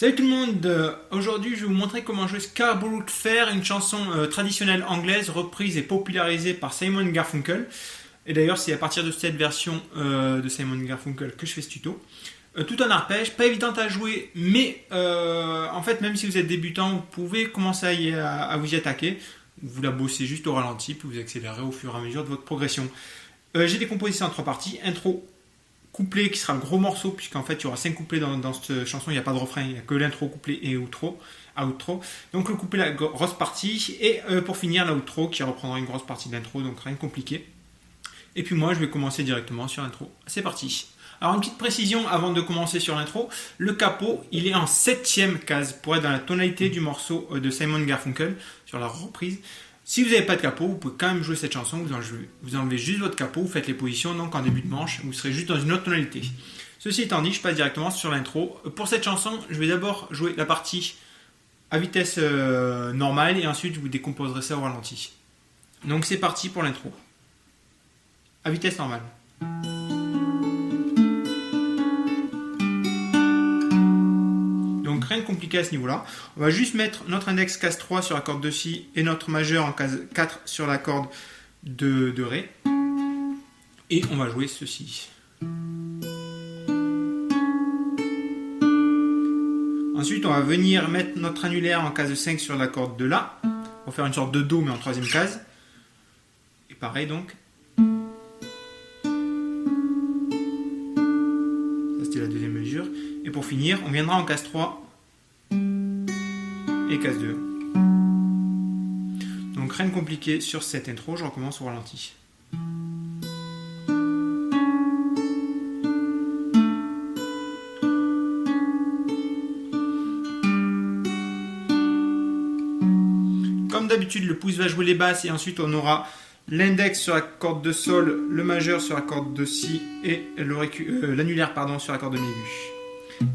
Salut tout le monde, aujourd'hui je vais vous montrer comment jouer Scarborough Fair, une chanson traditionnelle anglaise reprise et popularisée par Simon Garfunkel. Et d'ailleurs c'est à partir de cette version de Simon Garfunkel que je fais ce tuto. Tout en arpège, pas évidente à jouer, mais en fait même si vous êtes débutant, vous pouvez commencer à vous y attaquer. Vous la bossez juste au ralenti, puis vous accélérez au fur et à mesure de votre progression. J'ai décomposé ça en 3 parties, intro, couplet qui sera le gros morceau, puisqu'en fait il y aura 5 couplets dans cette chanson, il n'y a pas de refrain, il n'y a que l'intro, couplet et outro. Donc le couplet, la grosse partie, et pour finir l'outro qui reprendra une grosse partie de l'intro, donc rien de compliqué. Et puis moi je vais commencer directement sur l'intro. C'est parti. Alors une petite précision avant de commencer sur l'intro, le capot il est en 7ème case pour être dans la tonalité du morceau de Simon Garfunkel sur la reprise. Si vous n'avez pas de capot, vous pouvez quand même jouer cette chanson, vous enlevez juste votre capot, vous faites les positions, donc en début de manche, vous serez juste dans une autre tonalité. Ceci étant dit, je passe directement sur l'intro. Pour cette chanson, je vais d'abord jouer la partie à vitesse normale et ensuite je vous décomposerai ça au ralenti. Donc c'est parti pour l'intro. À vitesse normale. Donc rien de compliqué à ce niveau-là. On va juste mettre notre index case 3 sur la corde de Si et notre majeur en case 4 sur la corde de Ré. Et on va jouer ceci. Ensuite, on va venir mettre notre annulaire en case 5 sur la corde de La pour faire une sorte de Do mais en 3ème case. Et pareil donc. Ça c'était la 2ème mesure. Et pour finir, on viendra en case 3 et case 2. Donc rien de compliqué sur cette intro, je recommence au ralenti. Comme d'habitude, le pouce va jouer les basses et ensuite on aura l'index sur la corde de Sol, le majeur sur la corde de Si et l'annulaire sur la corde de Mi.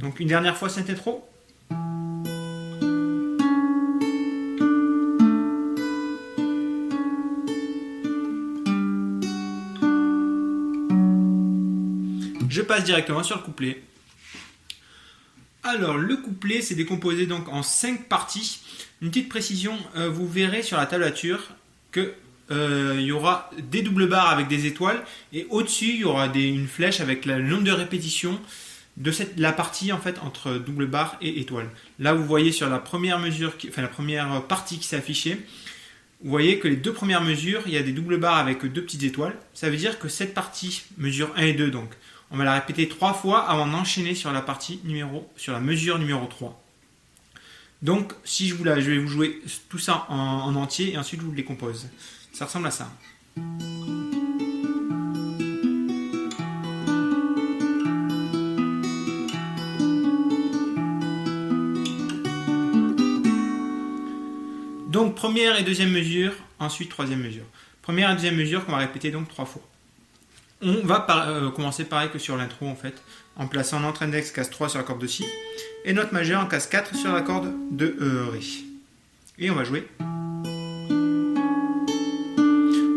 Donc une dernière fois cette intro. Je passe directement sur le couplet. Alors le couplet c'est décomposé donc en 5 parties. Une petite précision, vous verrez sur la tablature que il y aura des doubles barres avec des étoiles et au-dessus il y aura une flèche avec le nombre de répétitions de la partie en fait entre double barre et étoile. Là vous voyez sur la première mesure, la première partie qui s'est affichée, vous voyez que les 2 premières mesures il y a des doubles barres avec 2 petites étoiles. Ça veut dire que cette partie mesure 1 et 2 donc. On va la répéter 3 fois avant d'enchaîner sur la mesure numéro 3. Donc, si je vais vous jouer tout ça en entier et ensuite je vous le décompose. Ça ressemble à ça. Donc, première et deuxième mesure, ensuite troisième mesure. Première et deuxième mesure qu'on va répéter donc 3 fois. On va commencer pareil que sur l'intro en fait, en plaçant notre index case 3 sur la corde de Si et notre majeur en case 4 sur la corde de Ré. Et on va jouer.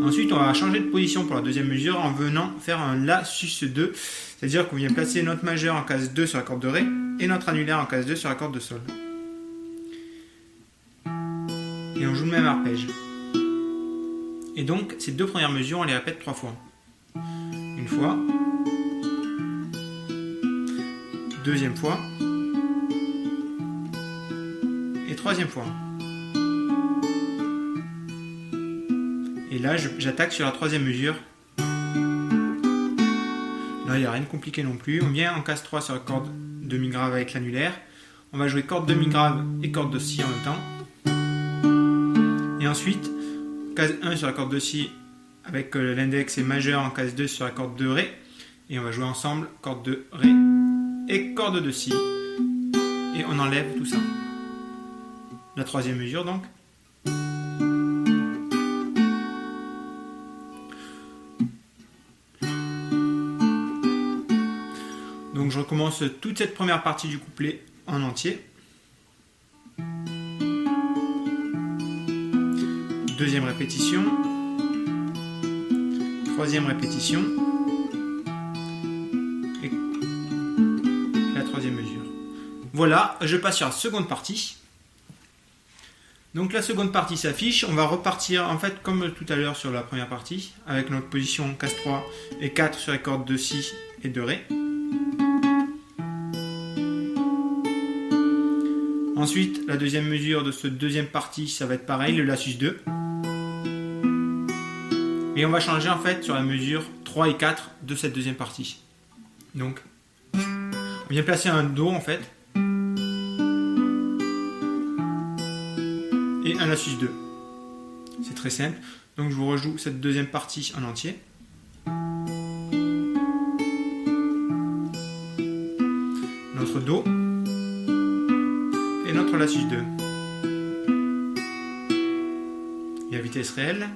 Ensuite, on va changer de position pour la deuxième mesure en venant faire un La sus 2, c'est-à-dire qu'on vient placer notre majeur en case 2 sur la corde de Ré et notre annulaire en case 2 sur la corde de Sol. Et on joue le même arpège. Et donc, ces 2 premières mesures, on les répète 3 fois. Une fois, deuxième fois et troisième fois. Et là, j'attaque sur la 3ème mesure. Là, il n'y a rien de compliqué non plus. On vient en case 3 sur la corde de Mi grave avec l'annulaire. On va jouer corde de Mi grave et corde de Si en même temps. Et ensuite, case 1 sur la corde de Si avec l'index et majeur en case 2 sur la corde de Ré. Et on va jouer ensemble corde de Ré et corde de Si. Et on enlève tout ça. La 3ème mesure donc. Donc je recommence toute cette première partie du couplet en entier. Deuxième répétition. Troisième répétition. Et la 3ème mesure. voilà, je passe sur la seconde partie. Donc la seconde partie s'affiche, on va repartir en fait comme tout à l'heure sur la première partie, avec notre position Cas3 et 4 sur les cordes de Si et de Ré. Ensuite, la deuxième mesure de cette deuxième partie, ça va être pareil, le La sus2. Et on va changer en fait sur la mesure 3 et 4 de cette deuxième partie. Donc, on vient placer un Do en fait. Et un La sus2. C'est très simple. Donc je vous rejoue cette deuxième partie en entier. Notre Do. Et notre La sus2. Et à vitesse réelle.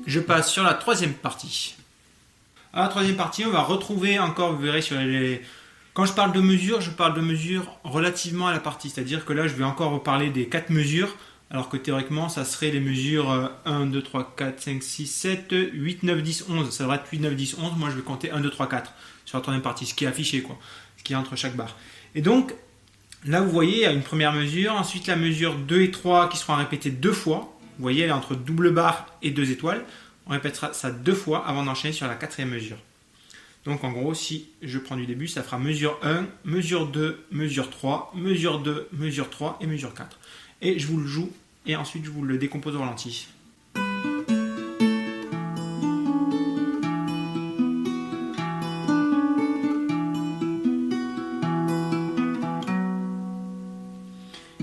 Je passe sur la troisième partie. À la troisième partie, on va retrouver encore, vous verrez sur les... Quand je parle de mesures, je parle de mesures relativement à la partie. C'est-à-dire que là, je vais encore reparler des 4 mesures, alors que théoriquement, ça serait les mesures 1, 2, 3, 4, 5, 6, 7, 8, 9, 10, 11. Ça devrait être 8, 9, 10, 11. Moi, je vais compter 1, 2, 3, 4 sur la troisième partie, ce qui est affiché, quoi. Ce qui est entre chaque barre. Et donc, là, vous voyez, il y a une première mesure. Ensuite, la mesure 2 et 3 qui seront répétées 2 fois. Vous voyez, elle est entre double barre et 2 étoiles. On répétera ça 2 fois avant d'enchaîner sur la quatrième mesure. Donc en gros, si je prends du début, ça fera mesure 1, mesure 2, mesure 3, mesure 2, mesure 3 et mesure 4. Et je vous le joue et ensuite je vous le décompose au ralenti.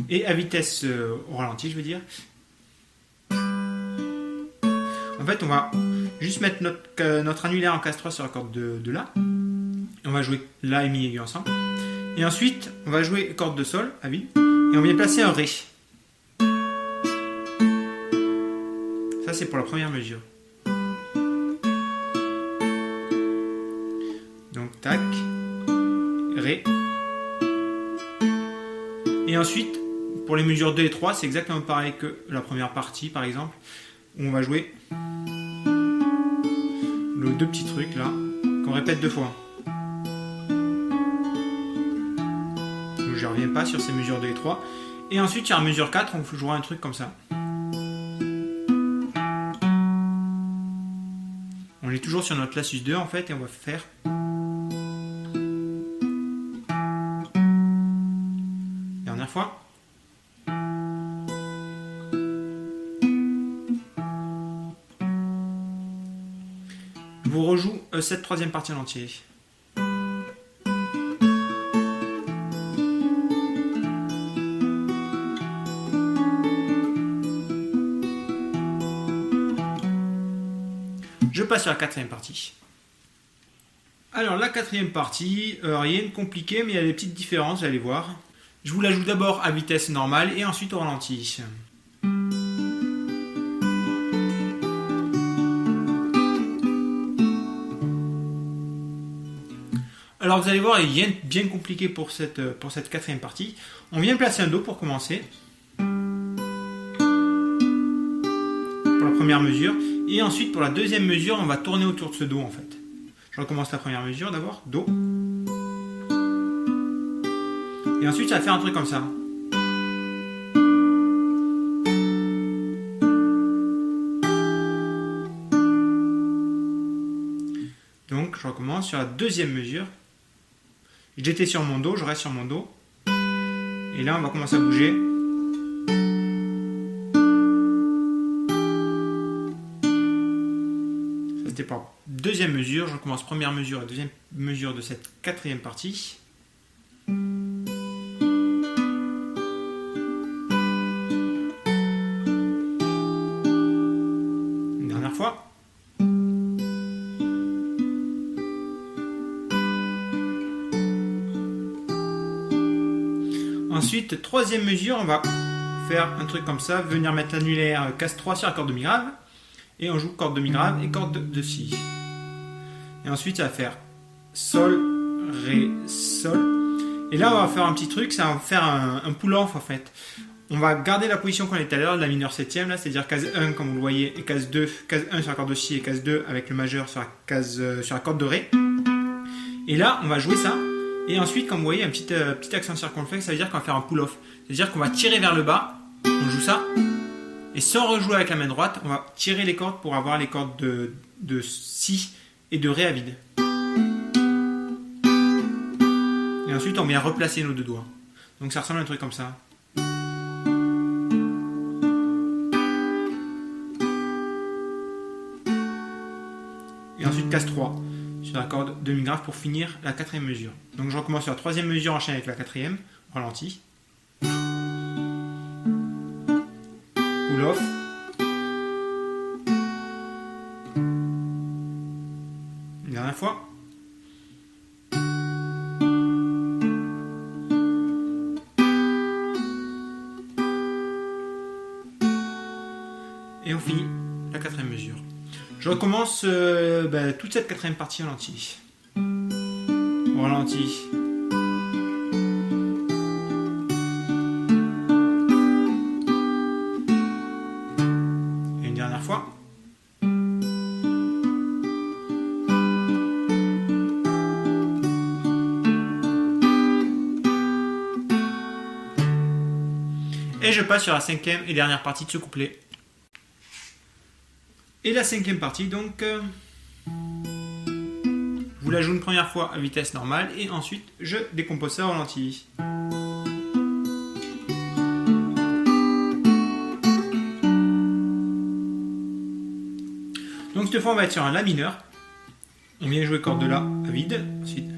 Et à vitesse au ralenti, je veux dire. En fait, on va juste mettre notre annulaire en Cas3 sur la corde de La. On va jouer La et Mi aigu ensemble. Et ensuite, on va jouer corde de Sol à vide. Et on vient placer un Ré. Ça, c'est pour la première mesure. Donc, tac, Ré. Et ensuite, pour les mesures 2 et 3, c'est exactement pareil que la première partie, par exemple, où on va jouer nos 2 petits trucs là, qu'on répète 2 fois. Donc je ne reviens pas sur ces mesures 2 et 3. Et ensuite, il y a la mesure 4, on jouera un truc comme ça. On est toujours sur notre La sus2 en fait, et on va faire... Dernière fois. Je vous rejoue cette troisième partie en entier. Je passe sur la quatrième partie. Alors la quatrième partie, rien de compliqué, mais il y a des petites différences, vous allez voir. Je vous la joue d'abord à vitesse normale et ensuite au ralenti. Alors vous allez voir, il y a rien de bien compliqué pour cette quatrième partie. On vient placer un Do pour commencer. Pour la première mesure. Et ensuite pour la deuxième mesure, on va tourner autour de ce Do en fait. Je recommence la première mesure d'abord. Do. Et ensuite ça va faire un truc comme ça. Donc je recommence sur la deuxième mesure. J'étais sur mon Do, je reste sur mon Do. Et là on va commencer à bouger. Ça c'était pour la deuxième mesure. Je recommence première mesure et deuxième mesure de cette quatrième partie. Une dernière fois. Ensuite, troisième mesure, on va faire un truc comme ça, venir mettre l'annulaire Cas3 sur la corde de Mi grave, et on joue corde de Mi grave et corde de Si. Et ensuite, ça va faire Sol, Ré, Sol. Et là, on va faire un petit truc, ça va faire un pull-off en fait. on va garder la position qu'on était à l'heure, la mineure septième, là, c'est-à-dire case 1 comme vous le voyez, et case 2, case 1 sur la corde de si et case 2 avec le majeur sur la corde de ré. Et là, on va jouer ça. Et ensuite, comme vous voyez, un petit accent circonflexe, ça veut dire qu'on va faire un pull-off. C'est-à-dire qu'on va tirer vers le bas, on joue ça, et sans rejouer avec la main droite, on va tirer les cordes pour avoir les cordes de si et de ré à vide. Et ensuite, on vient replacer nos deux doigts. Donc ça ressemble à un truc comme ça. Et ensuite, case 3 sur la corde demi-grave pour finir la quatrième mesure. Donc je recommence sur la troisième mesure, enchaîne avec la quatrième, ralenti. Pull off. Une dernière fois. Et on finit la quatrième mesure. Je recommence toute cette quatrième partie au ralenti. Au ralenti. Et une dernière fois. Et je passe sur la cinquième et dernière partie de ce couplet. Et la cinquième partie, donc, je vous la joue une première fois à vitesse normale et ensuite je décompose ça au ralenti. Donc cette fois on va être sur un La mineur. On vient jouer corde de La à vide. Ensuite,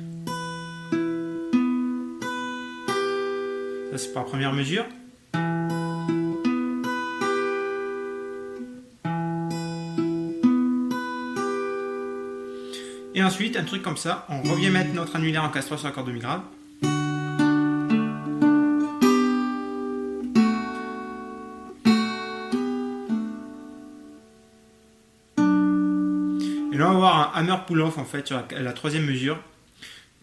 ça c'est pour la première mesure. Et ensuite, un truc comme ça, on revient mettre notre annulaire en case 3 sur la corde demi-grave. Et là, on va avoir un hammer pull-off en fait sur la troisième mesure.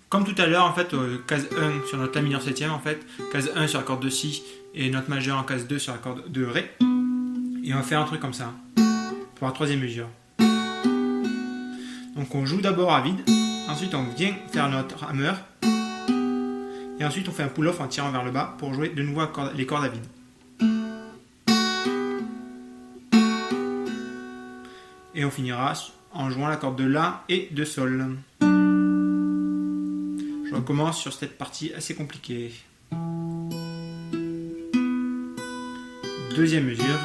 Comme tout à l'heure, en fait, case 1 sur notre La mineur septième, en fait, case 1 sur la corde de si et notre majeur en case 2 sur la corde de ré. Et on va faire un truc comme ça pour la troisième mesure. Donc on joue d'abord à vide, ensuite on vient faire notre hammer, et ensuite on fait un pull-off en tirant vers le bas pour jouer de nouveau les cordes à vide. Et on finira en jouant la corde de La et de Sol. Je recommence sur cette partie assez compliquée. Deuxième mesure.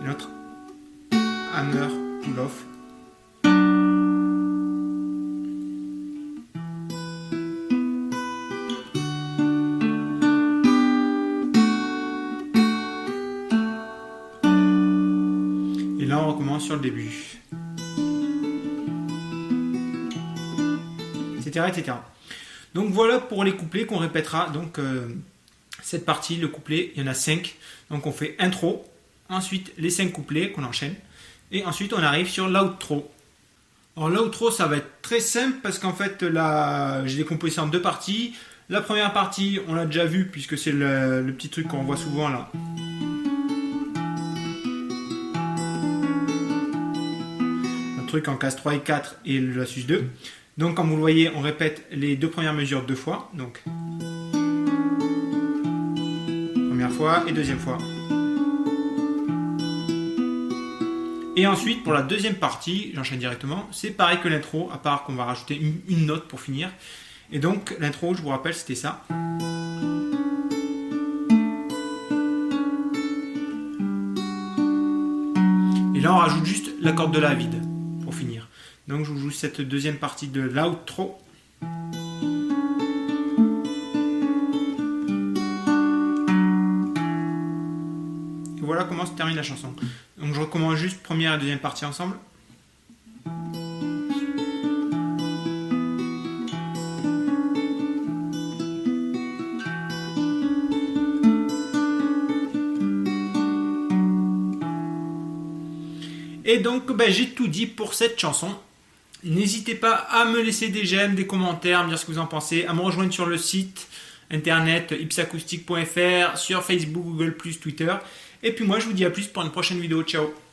Et notre hammer pull-off. Et là on recommence sur le début. Etc. etc. Donc voilà pour les couplets qu'on répétera. Donc cette partie, le couplet, il y en a 5. Donc on fait intro, ensuite les 5 couplets qu'on enchaîne. Et ensuite, on arrive sur l'outro. Alors, l'outro, ça va être très simple parce qu'en fait, là, j'ai décomposé en deux parties. La première partie, on l'a déjà vu puisque c'est le petit truc qu'on voit souvent là. Le truc en case 3 et 4 et la sus 2. Donc, comme vous le voyez, on répète les deux premières mesures deux fois. Donc, première fois et deuxième fois. Et ensuite, pour la deuxième partie, j'enchaîne directement, c'est pareil que l'intro, à part qu'on va rajouter une note pour finir. Et donc, l'intro, je vous rappelle, c'était ça. Et là, on rajoute juste la corde de La vide, pour finir. Donc, je vous joue cette deuxième partie de l'outro. Et voilà comment se termine la chanson. Donc je recommence juste première et deuxième partie ensemble. Et donc j'ai tout dit pour cette chanson. N'hésitez pas à me laisser des j'aime, des commentaires, à me dire ce que vous en pensez, à me rejoindre sur le site internet ipsacoustique.fr, sur Facebook, Google+, Twitter. Et puis moi, je vous dis à plus pour une prochaine vidéo. Ciao!